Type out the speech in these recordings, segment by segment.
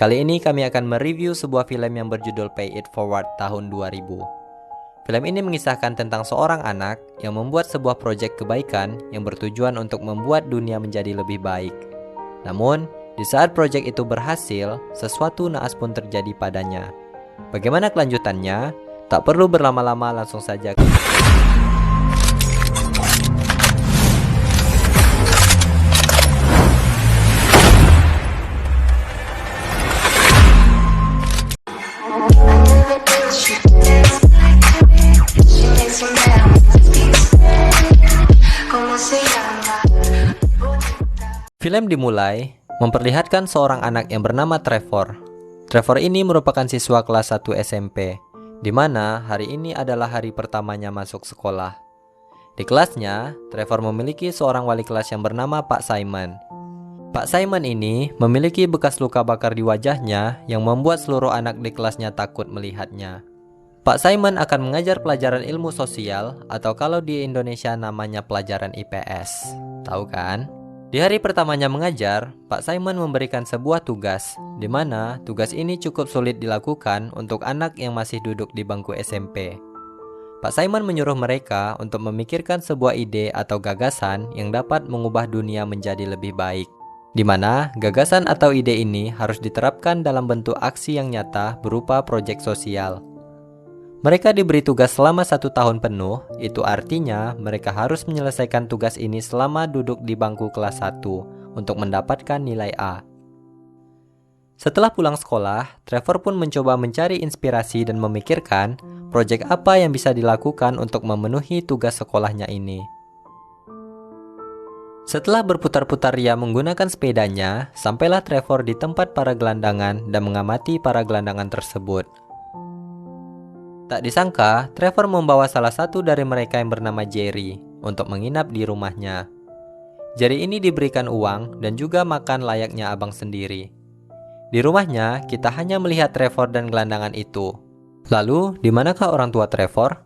Kali ini kami akan mereview sebuah film yang berjudul Pay It Forward tahun 2000. Film ini mengisahkan tentang seorang anak yang membuat sebuah proyek kebaikan yang bertujuan untuk membuat dunia menjadi lebih baik. Namun, di saat proyek itu berhasil, sesuatu naas pun terjadi padanya. Bagaimana kelanjutannya? Tak perlu berlama-lama, langsung saja. Film dimulai memperlihatkan seorang anak yang bernama Trevor. Trevor ini merupakan siswa kelas 1 SMP, di mana hari ini adalah hari pertamanya masuk sekolah. Di kelasnya, Trevor memiliki seorang wali kelas yang bernama Pak Simon. Pak Simon ini memiliki bekas luka bakar di wajahnya yang membuat seluruh anak di kelasnya takut melihatnya. Pak Simon akan mengajar pelajaran ilmu sosial, atau kalau di Indonesia namanya pelajaran IPS. Tahu kan? Di hari pertamanya mengajar, Pak Simon memberikan sebuah tugas, di mana tugas ini cukup sulit dilakukan untuk anak yang masih duduk di bangku SMP. Pak Simon menyuruh mereka untuk memikirkan sebuah ide atau gagasan yang dapat mengubah dunia menjadi lebih baik, di mana gagasan atau ide ini harus diterapkan dalam bentuk aksi yang nyata berupa proyek sosial. Mereka diberi tugas selama 1 tahun penuh, itu artinya mereka harus menyelesaikan tugas ini selama duduk di bangku kelas 1 untuk mendapatkan nilai A. Setelah pulang sekolah, Trevor pun mencoba mencari inspirasi dan memikirkan proyek apa yang bisa dilakukan untuk memenuhi tugas sekolahnya ini. Setelah berputar-putar ria menggunakan sepedanya, sampailah Trevor di tempat para gelandangan dan mengamati para gelandangan tersebut. Tak disangka, Trevor membawa salah satu dari mereka yang bernama Jerry untuk menginap di rumahnya. Jerry ini diberikan uang dan juga makan layaknya abang sendiri. Di rumahnya, kita hanya melihat Trevor dan gelandangan itu. Lalu, di manakah orang tua Trevor?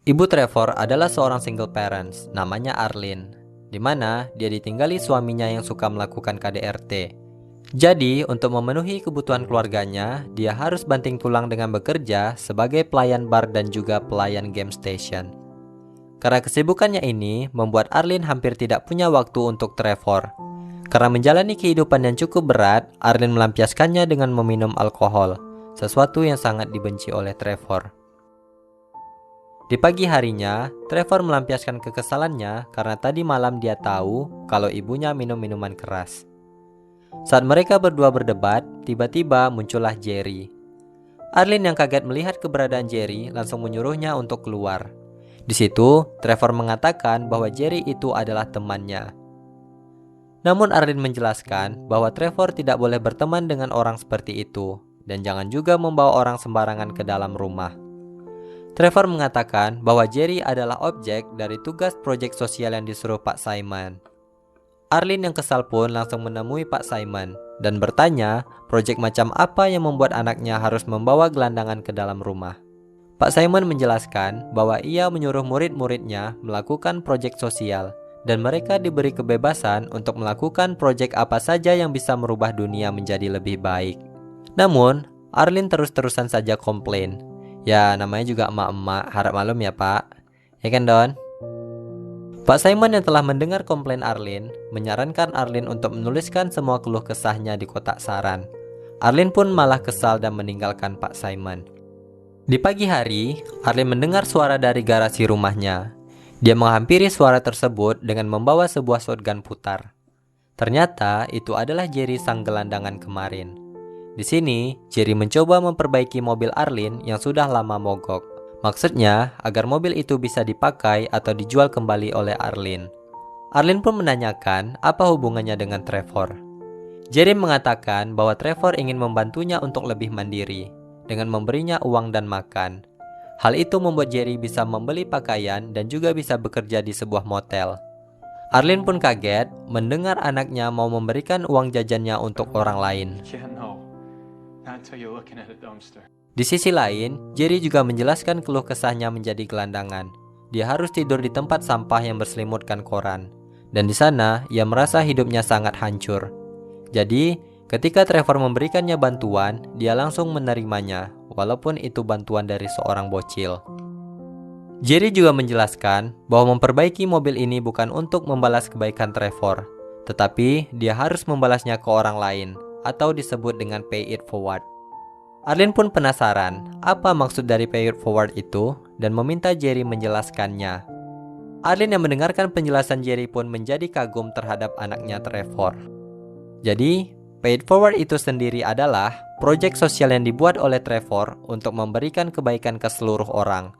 Ibu Trevor adalah seorang single parents, namanya Arlene, di mana dia ditinggali suaminya yang suka melakukan KDRT. Jadi, untuk memenuhi kebutuhan keluarganya, dia harus banting tulang dengan bekerja sebagai pelayan bar dan juga pelayan game station. Karena kesibukannya ini, membuat Arlene hampir tidak punya waktu untuk Trevor. Karena menjalani kehidupan yang cukup berat, Arlene melampiaskannya dengan meminum alkohol, sesuatu yang sangat dibenci oleh Trevor. Di pagi harinya, Trevor melampiaskan kekesalannya karena tadi malam dia tahu kalau ibunya minum minuman keras. Saat mereka berdua berdebat, tiba-tiba muncullah Jerry. Arlene yang kaget melihat keberadaan Jerry langsung menyuruhnya untuk keluar. Di situ, Trevor mengatakan bahwa Jerry itu adalah temannya. Namun Arlene menjelaskan bahwa Trevor tidak boleh berteman dengan orang seperti itu, dan jangan juga membawa orang sembarangan ke dalam rumah. Trevor mengatakan bahwa Jerry adalah objek dari tugas proyek sosial yang disuruh Pak Simon. Arlene yang kesal pun langsung menemui Pak Simon dan bertanya proyek macam apa yang membuat anaknya harus membawa gelandangan ke dalam rumah. Pak Simon menjelaskan bahwa ia menyuruh murid-muridnya melakukan proyek sosial dan mereka diberi kebebasan untuk melakukan proyek apa saja yang bisa merubah dunia menjadi lebih baik. Namun, Arlene terus-terusan saja komplain. Ya, namanya juga emak-emak, harap maklum ya Pak. Ya kan Don? Pak Simon yang telah mendengar komplain Arlene, menyarankan Arlene untuk menuliskan semua keluh kesahnya di kotak saran. Arlene pun malah kesal dan meninggalkan Pak Simon. Di pagi hari, Arlene mendengar suara dari garasi rumahnya. Dia menghampiri suara tersebut dengan membawa sebuah shotgun putar. Ternyata itu adalah Jerry sang gelandangan kemarin. Di sini, Jerry mencoba memperbaiki mobil Arlene yang sudah lama mogok. Maksudnya, agar mobil itu bisa dipakai atau dijual kembali oleh Arlene. Arlene pun menanyakan apa hubungannya dengan Trevor. Jerry mengatakan bahwa Trevor ingin membantunya untuk lebih mandiri, dengan memberinya uang dan makan. Hal itu membuat Jerry bisa membeli pakaian dan juga bisa bekerja di sebuah motel. Arlene pun kaget mendengar anaknya mau memberikan uang jajannya untuk orang lain. Di sisi lain, Jerry juga menjelaskan keluh kesahnya menjadi gelandangan. Dia harus tidur di tempat sampah yang berselimutkan koran. Dan di sana, ia merasa hidupnya sangat hancur. Jadi, Ketika Trevor memberikannya bantuan, dia langsung menerimanya, walaupun itu bantuan dari seorang bocil. Jerry juga menjelaskan bahwa memperbaiki mobil ini bukan untuk membalas kebaikan Trevor, tetapi dia harus membalasnya ke orang lain, atau disebut dengan pay it forward. Arlene pun penasaran apa maksud dari pay it forward itu dan meminta Jerry menjelaskannya. Arlene yang mendengarkan penjelasan Jerry pun menjadi kagum terhadap anaknya Trevor. Jadi, pay it forward itu sendiri adalah proyek sosial yang dibuat oleh Trevor untuk memberikan kebaikan ke seluruh orang,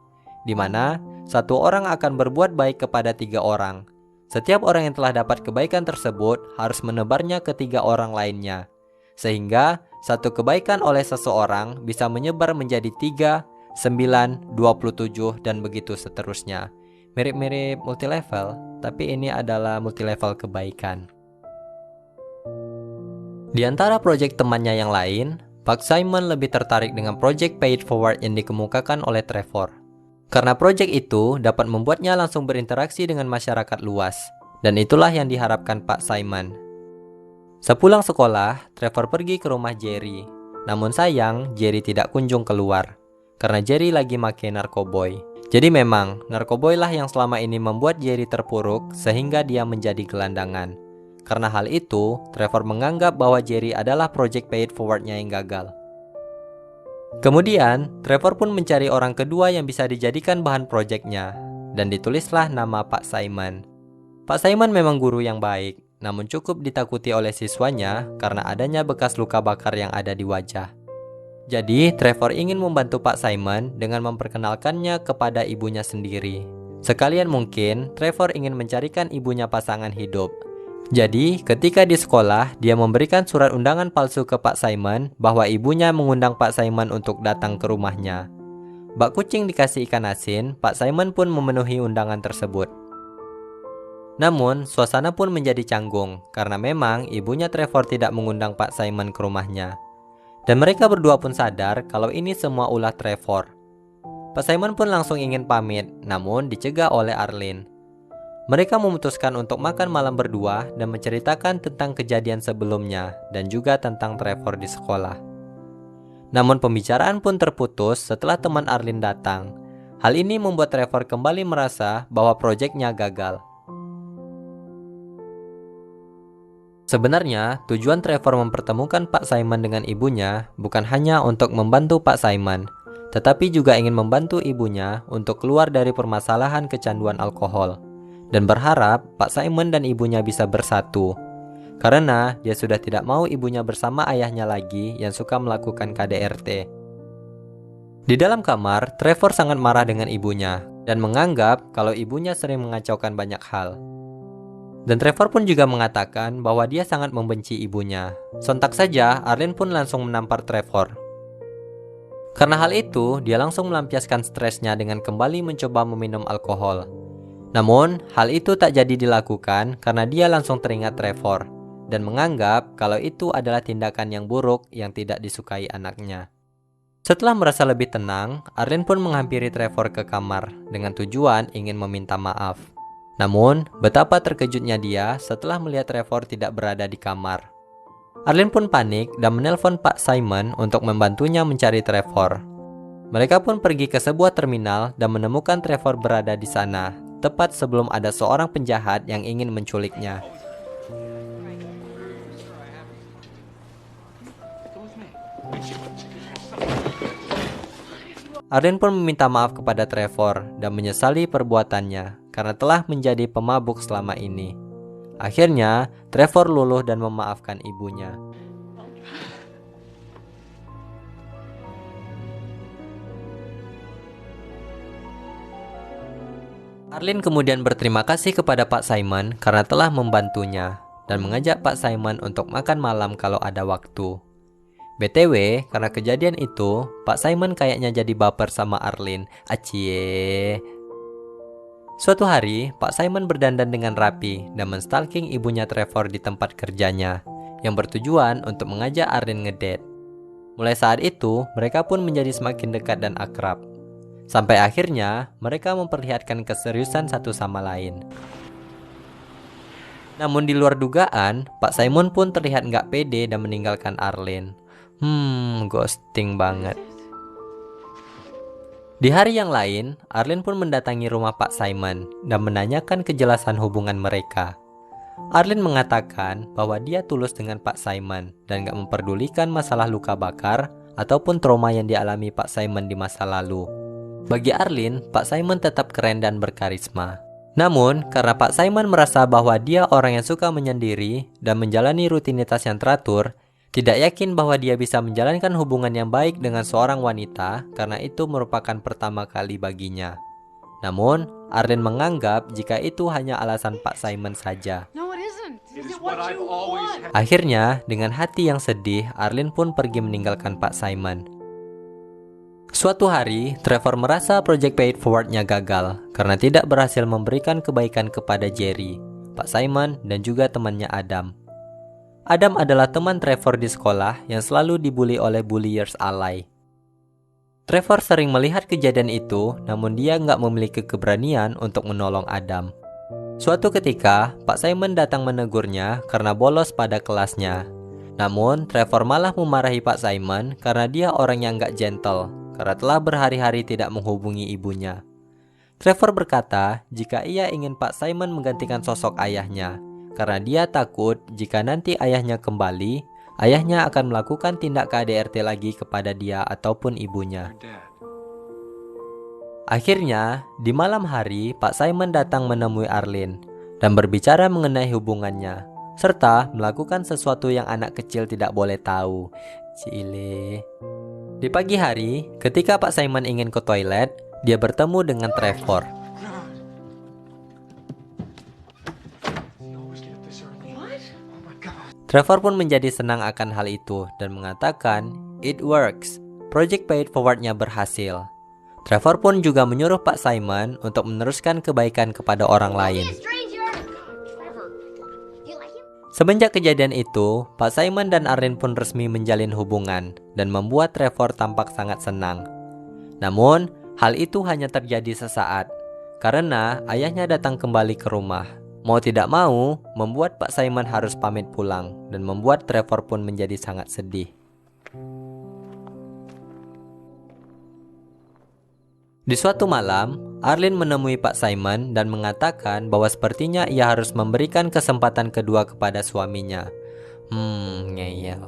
di mana satu orang akan berbuat baik kepada 3 orang. Setiap orang yang telah dapat kebaikan tersebut harus menebarnya ke 3 orang lainnya, sehingga satu kebaikan oleh seseorang bisa menyebar menjadi 3, 9, 27, dan begitu seterusnya. Mirip-mirip multilevel, tapi ini adalah multilevel kebaikan. Di antara proyek temannya yang lain, Pak Simon lebih tertarik dengan proyek Pay It Forward yang dikemukakan oleh Trevor. Karena proyek itu dapat membuatnya langsung berinteraksi dengan masyarakat luas, dan itulah yang diharapkan Pak Simon. Sepulang sekolah, Trevor pergi ke rumah Jerry. Namun sayang, Jerry tidak kunjung keluar, karena Jerry lagi make narkoboy. Jadi memang, narkoboy lah yang selama ini membuat Jerry terpuruk sehingga dia menjadi gelandangan. Karena hal itu, Trevor menganggap bahwa Jerry adalah project Pay It Forward-nya yang gagal. Kemudian, Trevor pun mencari orang kedua yang bisa dijadikan bahan proyeknya, dan ditulislah nama Pak Simon. Pak Simon memang guru yang baik, namun cukup ditakuti oleh siswanya karena adanya bekas luka bakar yang ada di wajah. Jadi, Trevor ingin membantu Pak Simon dengan memperkenalkannya kepada ibunya sendiri. Sekalian mungkin, Trevor ingin mencarikan ibunya pasangan hidup. Jadi, ketika di sekolah, dia memberikan surat undangan palsu ke Pak Simon bahwa ibunya mengundang Pak Simon untuk datang ke rumahnya. Bak kucing dikasih ikan asin, Pak Simon pun memenuhi undangan tersebut. Namun, suasana pun menjadi canggung karena memang ibunya Trevor tidak mengundang Pak Simon ke rumahnya. Dan mereka berdua pun sadar kalau ini semua ulah Trevor. Pak Simon pun langsung ingin pamit, namun dicegah oleh Arlene. Mereka memutuskan untuk makan malam berdua dan menceritakan tentang kejadian sebelumnya dan juga tentang Trevor di sekolah. Namun pembicaraan pun terputus setelah teman Arlene datang. Hal ini membuat Trevor kembali merasa bahwa proyeknya gagal. Sebenarnya, tujuan Trevor mempertemukan Pak Simon dengan ibunya bukan hanya untuk membantu Pak Simon, tetapi juga ingin membantu ibunya untuk keluar dari permasalahan kecanduan alkohol, dan berharap Pak Simon dan ibunya bisa bersatu, karena dia sudah tidak mau ibunya bersama ayahnya lagi yang suka melakukan KDRT. Di dalam kamar, Trevor sangat marah dengan ibunya, dan menganggap kalau ibunya sering mengacaukan banyak hal. Dan Trevor pun juga mengatakan bahwa dia sangat membenci ibunya. Sontak saja, Arlene pun langsung menampar Trevor. Karena hal itu, dia langsung melampiaskan stresnya dengan kembali mencoba meminum alkohol. Namun, hal itu tak jadi dilakukan karena dia langsung teringat Trevor dan menganggap kalau itu adalah tindakan yang buruk yang tidak disukai anaknya. Setelah merasa lebih tenang, Arlene pun menghampiri Trevor ke kamar dengan tujuan ingin meminta maaf. Namun, betapa terkejutnya dia setelah melihat Trevor tidak berada di kamar. Arlene pun panik dan menelpon Pak Simon untuk membantunya mencari Trevor. Mereka pun pergi ke sebuah terminal dan menemukan Trevor berada di sana, tepat sebelum ada seorang penjahat yang ingin menculiknya. Arlene pun meminta maaf kepada Trevor dan menyesali perbuatannya karena telah menjadi pemabuk selama ini. Akhirnya, Trevor luluh dan memaafkan ibunya. Arlene kemudian berterima kasih kepada Pak Simon karena telah membantunya dan mengajak Pak Simon untuk makan malam kalau ada waktu. BTW, karena kejadian itu, Pak Simon kayaknya jadi baper sama Arlene. Acie. Suatu hari, Pak Simon berdandan dengan rapi dan menstalking ibunya Trevor di tempat kerjanya, yang bertujuan untuk mengajak Arlene ngedate. Mulai saat itu, mereka pun menjadi semakin dekat dan akrab. Sampai akhirnya, mereka memperlihatkan keseriusan satu sama lain. Namun di luar dugaan, Pak Simon pun terlihat nggak pede dan meninggalkan Arlene. Ghosting banget. Di hari yang lain, Arlene pun mendatangi rumah Pak Simon dan menanyakan kejelasan hubungan mereka. Arlene mengatakan bahwa dia tulus dengan Pak Simon dan gak memperdulikan masalah luka bakar ataupun trauma yang dialami Pak Simon di masa lalu. Bagi Arlene, Pak Simon tetap keren dan berkarisma. Namun, karena Pak Simon merasa bahwa dia orang yang suka menyendiri dan menjalani rutinitas yang teratur, tidak yakin bahwa dia bisa menjalankan hubungan yang baik dengan seorang wanita karena itu merupakan pertama kali baginya. Namun, Arlene menganggap jika itu hanya alasan Pak Simon saja. Akhirnya, dengan hati yang sedih, Arlene pun pergi meninggalkan Pak Simon. Suatu hari, Trevor merasa Project Pay It Forward-nya gagal karena tidak berhasil memberikan kebaikan kepada Jerry, Pak Simon, dan juga temannya Adam. Adam adalah teman Trevor di sekolah yang selalu dibully oleh bulliers alay. Trevor sering melihat kejadian itu, namun dia nggak memiliki keberanian untuk menolong Adam. Suatu ketika, Pak Simon datang menegurnya karena bolos pada kelasnya. Namun, Trevor malah memarahi Pak Simon karena dia orang yang nggak gentle, karena telah berhari-hari tidak menghubungi ibunya. Trevor berkata jika ia ingin Pak Simon menggantikan sosok ayahnya, karena dia takut jika nanti ayahnya kembali, ayahnya akan melakukan tindak KDRT lagi kepada dia ataupun ibunya. Akhirnya, di malam hari, Pak Simon datang menemui Arlene dan berbicara mengenai hubungannya, serta melakukan sesuatu yang anak kecil tidak boleh tahu. Cile. Di pagi hari, ketika Pak Simon ingin ke toilet, dia bertemu dengan Trevor. Trevor pun menjadi senang akan hal itu dan mengatakan, "It works. Project Pay It Forward-nya berhasil." Trevor pun juga menyuruh Pak Simon untuk meneruskan kebaikan kepada orang lain. Semenjak kejadian itu, Pak Simon dan Arlene pun resmi menjalin hubungan dan membuat Trevor tampak sangat senang. Namun, hal itu hanya terjadi sesaat karena ayahnya datang kembali ke rumah. Mau tidak mau, membuat Pak Simon harus pamit pulang dan membuat Trevor pun menjadi sangat sedih. Di suatu malam, Arlene menemui Pak Simon dan mengatakan bahwa sepertinya ia harus memberikan kesempatan kedua kepada suaminya. Ngeyel.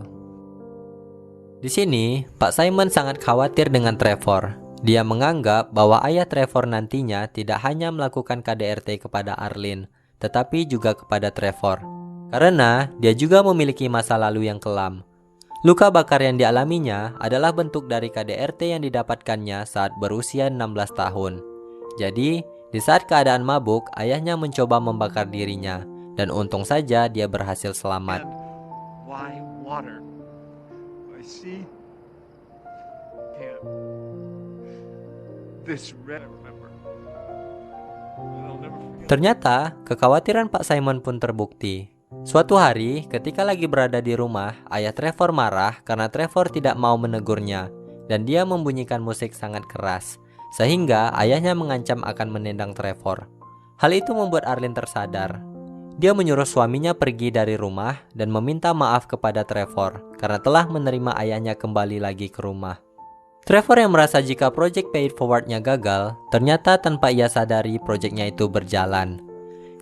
Di sini, Pak Simon sangat khawatir dengan Trevor. Dia menganggap bahwa ayah Trevor nantinya tidak hanya melakukan KDRT kepada Arlene, tetapi juga kepada Trevor. Karena dia juga memiliki masa lalu yang kelam. Luka bakar yang dialaminya adalah bentuk dari KDRT yang didapatkannya saat berusia 16 tahun. Jadi, di saat keadaan mabuk, ayahnya mencoba membakar dirinya, dan untung saja dia berhasil selamat. Ternyata, kekhawatiran Pak Simon pun terbukti. Suatu hari, ketika lagi berada di rumah, ayah Trevor marah karena Trevor tidak mau menegurnya, dan dia membunyikan musik sangat keras, sehingga ayahnya mengancam akan menendang Trevor. Hal itu membuat Arlene tersadar. Dia menyuruh suaminya pergi dari rumah dan meminta maaf kepada Trevor karena telah menerima ayahnya kembali lagi ke rumah. Trevor yang merasa jika Project Pay It Forward-nya gagal, ternyata tanpa ia sadari proyeknya itu berjalan.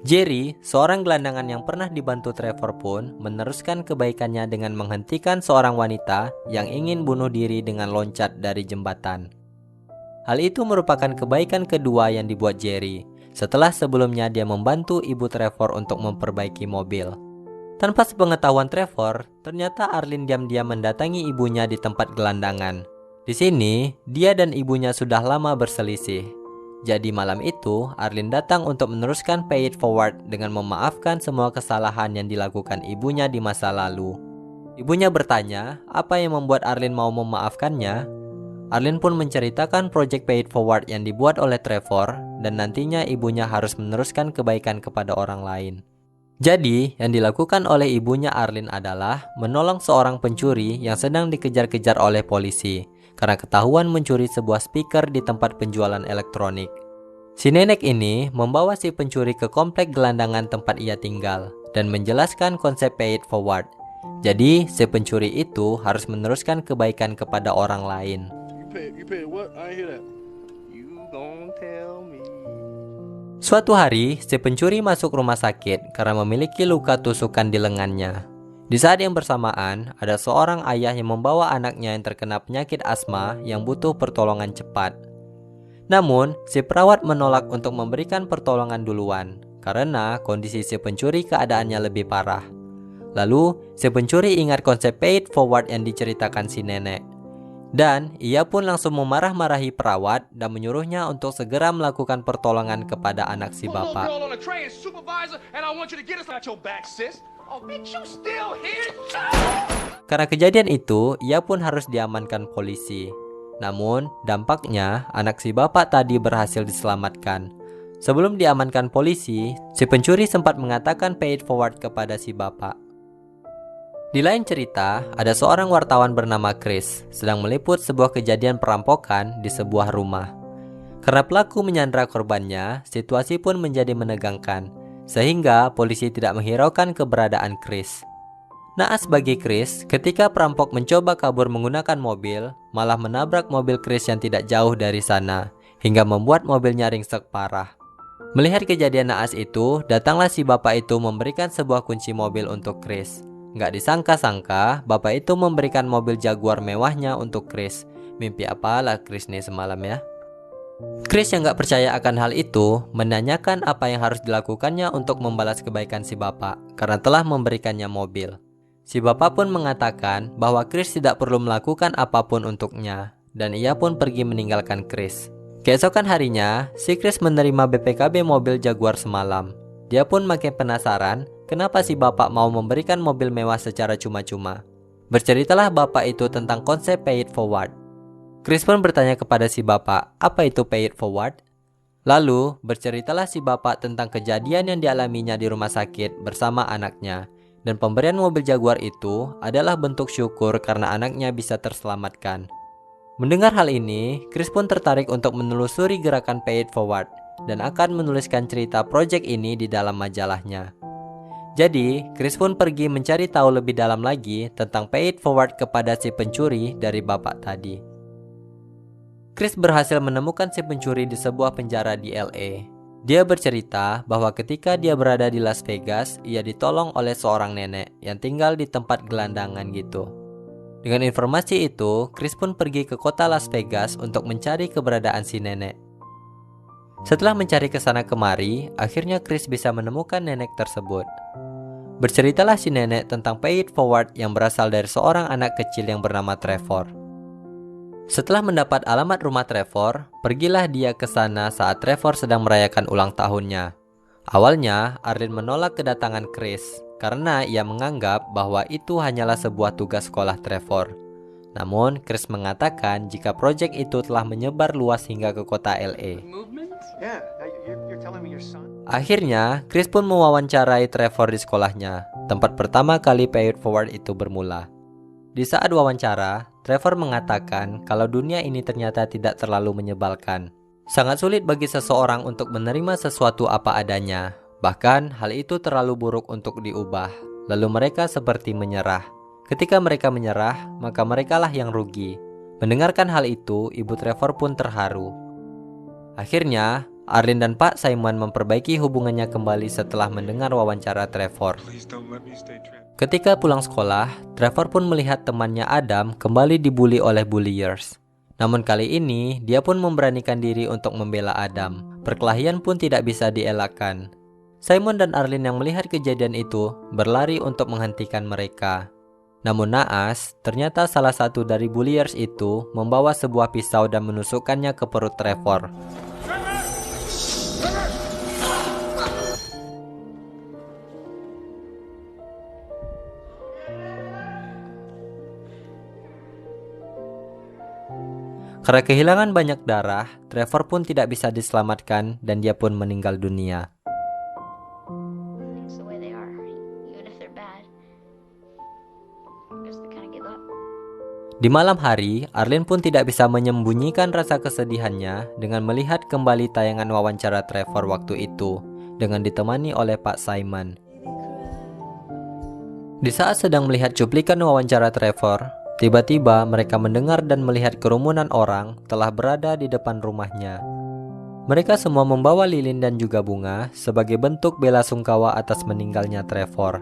Jerry, seorang gelandangan yang pernah dibantu Trevor pun meneruskan kebaikannya dengan menghentikan seorang wanita yang ingin bunuh diri dengan loncat dari jembatan. Hal itu merupakan kebaikan kedua yang dibuat Jerry, setelah sebelumnya dia membantu ibu Trevor untuk memperbaiki mobil. Tanpa sepengetahuan Trevor, ternyata Arlene diam-diam mendatangi ibunya di tempat gelandangan. Di sini, dia dan ibunya sudah lama berselisih. Jadi malam itu, Arlene datang untuk meneruskan Pay It Forward dengan memaafkan semua kesalahan yang dilakukan ibunya di masa lalu. Ibunya bertanya, apa yang membuat Arlene mau memaafkannya? Arlene pun menceritakan Project Pay It Forward yang dibuat oleh Trevor, dan nantinya ibunya harus meneruskan kebaikan kepada orang lain. Jadi, yang dilakukan oleh ibunya Arlene adalah menolong seorang pencuri yang sedang dikejar-kejar oleh polisi karena ketahuan mencuri sebuah speaker di tempat penjualan elektronik. Si nenek ini membawa si pencuri ke komplek gelandangan tempat ia tinggal dan menjelaskan konsep pay it forward. Jadi, si pencuri itu harus meneruskan kebaikan kepada orang lain. You pay what? I ain't hear that. You gon' tell me. Suatu hari, si pencuri masuk rumah sakit karena memiliki luka tusukan di lengannya. Di saat yang bersamaan, ada seorang ayah yang membawa anaknya yang terkena penyakit asma yang butuh pertolongan cepat. Namun, si perawat menolak untuk memberikan pertolongan duluan karena kondisi si pencuri keadaannya lebih parah. Lalu, si pencuri ingat konsep pay it forward yang diceritakan si nenek. Dan ia pun langsung memarah-marahi perawat dan menyuruhnya untuk segera melakukan pertolongan kepada anak si bapak. Karena kejadian itu, ia pun harus diamankan polisi. Namun, dampaknya anak si bapak tadi berhasil diselamatkan. Sebelum diamankan polisi, si pencuri sempat mengatakan pay it forward kepada si bapak. Di lain cerita, ada seorang wartawan bernama Chris sedang meliput sebuah kejadian perampokan di sebuah rumah. Karena pelaku menyandra korbannya, situasi pun menjadi menegangkan, sehingga polisi tidak menghiraukan keberadaan Chris. Naas bagi Chris, ketika perampok mencoba kabur menggunakan mobil, malah menabrak mobil Chris yang tidak jauh dari sana, hingga membuat mobilnya ringsek parah. Melihat kejadian naas itu, datanglah si bapak itu memberikan sebuah kunci mobil untuk Chris. Nggak disangka-sangka, bapak itu memberikan mobil Jaguar mewahnya untuk Chris. Mimpi apalah Chris nih semalam ya? Chris yang nggak percaya akan hal itu, menanyakan apa yang harus dilakukannya untuk membalas kebaikan si bapak, karena telah memberikannya mobil. Si bapak pun mengatakan bahwa Chris tidak perlu melakukan apapun untuknya, dan ia pun pergi meninggalkan Chris. Keesokan harinya, si Chris menerima BPKB mobil Jaguar semalam. Dia pun makin penasaran, kenapa si bapak mau memberikan mobil mewah secara cuma-cuma. Berceritalah bapak itu tentang konsep pay it forward. Chris pun bertanya kepada si bapak, apa itu pay it forward? Lalu, berceritalah si bapak tentang kejadian yang dialaminya di rumah sakit bersama anaknya. Dan pemberian mobil Jaguar itu adalah bentuk syukur karena anaknya bisa terselamatkan. Mendengar hal ini, Chris pun tertarik untuk menelusuri gerakan pay it forward dan akan menuliskan cerita proyek ini di dalam majalahnya. Jadi, Chris pun pergi mencari tahu lebih dalam lagi tentang pay it forward kepada si pencuri dari bapak tadi. Chris berhasil menemukan si pencuri di sebuah penjara di LA. Dia bercerita bahwa ketika dia berada di Las Vegas, ia ditolong oleh seorang nenek yang tinggal di tempat gelandangan gitu. Dengan informasi itu, Chris pun pergi ke kota Las Vegas untuk mencari keberadaan si nenek. Setelah mencari kesana kemari, akhirnya Chris bisa menemukan nenek tersebut. Berceritalah si nenek tentang pay it forward yang berasal dari seorang anak kecil yang bernama Trevor. Setelah mendapat alamat rumah Trevor, pergilah dia ke sana saat Trevor sedang merayakan ulang tahunnya. Awalnya, Arlene menolak kedatangan Chris karena ia menganggap bahwa itu hanyalah sebuah tugas sekolah Trevor. Namun, Chris mengatakan jika proyek itu telah menyebar luas hingga ke kota LA. Akhirnya, Chris pun mewawancarai Trevor di sekolahnya, tempat pertama kali pay it forward itu bermula. Di saat wawancara, Trevor mengatakan kalau dunia ini ternyata tidak terlalu menyebalkan. Sangat sulit bagi seseorang untuk menerima sesuatu apa adanya. Bahkan hal itu terlalu buruk untuk diubah. Lalu mereka seperti menyerah. Ketika mereka menyerah, maka merekalah yang rugi. Mendengarkan hal itu, ibu Trevor pun terharu. Akhirnya, Arlene dan Pak Simon memperbaiki hubungannya kembali setelah mendengar wawancara Trevor. Ketika pulang sekolah, Trevor pun melihat temannya Adam kembali dibully oleh bulliers. Namun kali ini, dia pun memberanikan diri untuk membela Adam. Perkelahian pun tidak bisa dielakkan. Simon dan Arlene yang melihat kejadian itu berlari untuk menghentikan mereka. Namun naas, ternyata salah satu dari bulliers itu membawa sebuah pisau dan menusukkannya ke perut Trevor. Karena kehilangan banyak darah, Trevor pun tidak bisa diselamatkan dan dia pun meninggal dunia. Di malam hari, Arlene pun tidak bisa menyembunyikan rasa kesedihannya dengan melihat kembali tayangan wawancara Trevor waktu itu dengan ditemani oleh Pak Simon. Di saat sedang melihat cuplikan wawancara Trevor, tiba-tiba mereka mendengar dan melihat kerumunan orang telah berada di depan rumahnya. Mereka semua membawa lilin dan juga bunga sebagai bentuk bela sungkawa atas meninggalnya Trevor.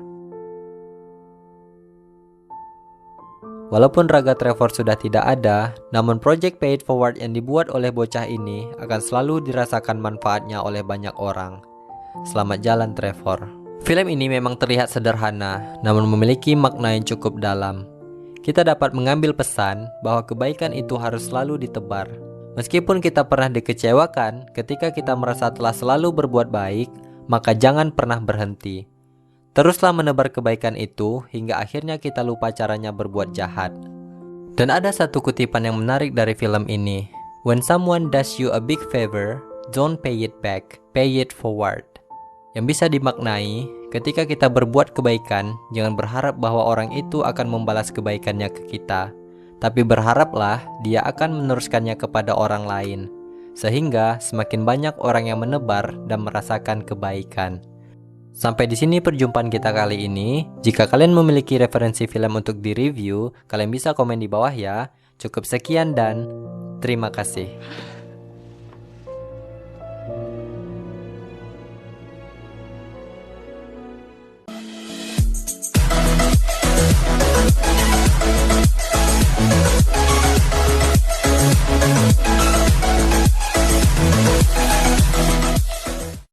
Walaupun raga Trevor sudah tidak ada, namun project Pay It Forward yang dibuat oleh bocah ini akan selalu dirasakan manfaatnya oleh banyak orang. Selamat jalan Trevor. Film ini memang terlihat sederhana, namun memiliki makna yang cukup dalam. Kita dapat mengambil pesan bahwa kebaikan itu harus selalu ditebar. Meskipun kita pernah dikecewakan ketika kita merasa telah selalu berbuat baik, maka jangan pernah berhenti. Teruslah menebar kebaikan itu hingga akhirnya kita lupa caranya berbuat jahat. Dan ada satu kutipan yang menarik dari film ini. When someone does you a big favor, don't pay it back, pay it forward. Yang bisa dimaknai, ketika kita berbuat kebaikan, jangan berharap bahwa orang itu akan membalas kebaikannya ke kita. Tapi berharaplah dia akan meneruskannya kepada orang lain. Sehingga semakin banyak orang yang menebar dan merasakan kebaikan. Sampai di sini perjumpaan kita kali ini. Jika kalian memiliki referensi film untuk direview, kalian bisa komen di bawah ya. Cukup sekian dan terima kasih.